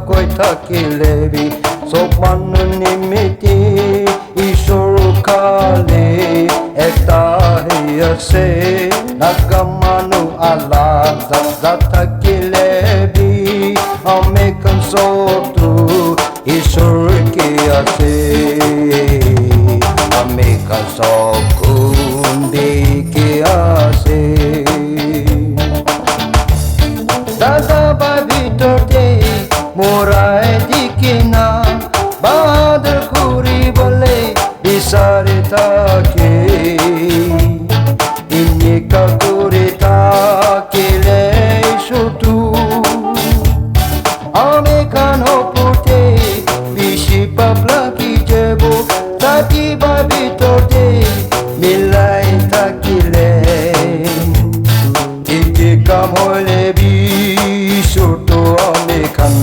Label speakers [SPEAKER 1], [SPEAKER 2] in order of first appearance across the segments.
[SPEAKER 1] কই থাকিলেবি সব মানুষ নিমিতি ঈশ্বর খালে একটা আছে নাগা মানুষ আলাদা থাকিলেবি আমি কনসোতু ঈশ্বর কে আছে আমি কনসোত কুন্দি কে আছে দাদা বা ভিতরতে মোরাই দিকে না বাদর করি বলে বিচারে থাকে ইনি কাকুরে থাকিলে শুধু আমি কানো পুটে বেশি পাবলা কি যাব থাকিবা ভিতরতে মিলাই থাকিলে ইকে কাম হলে ছোট আমি খান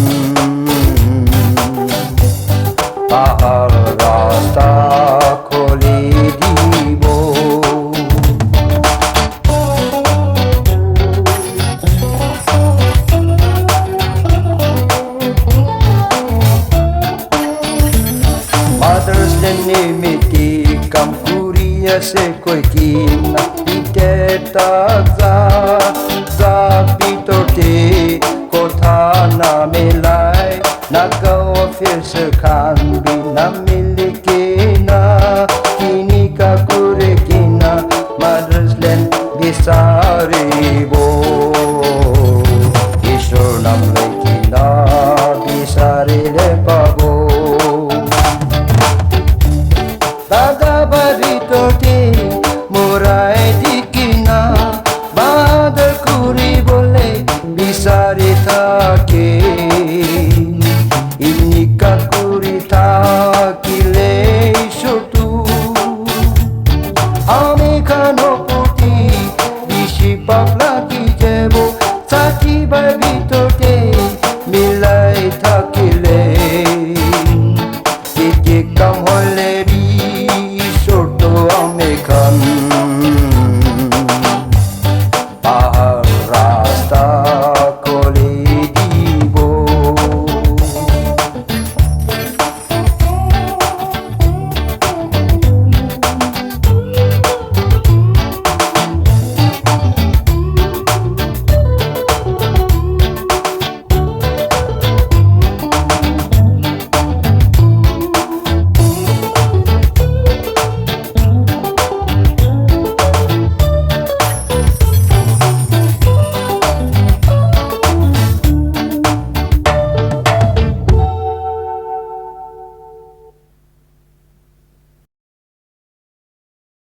[SPEAKER 1] পাহাড় রাস্তা খুলে দিব Mother's Day nimiti kam kuriya se koi kina pite ta za pitote kotha na milai nagawa fir se khan bi nami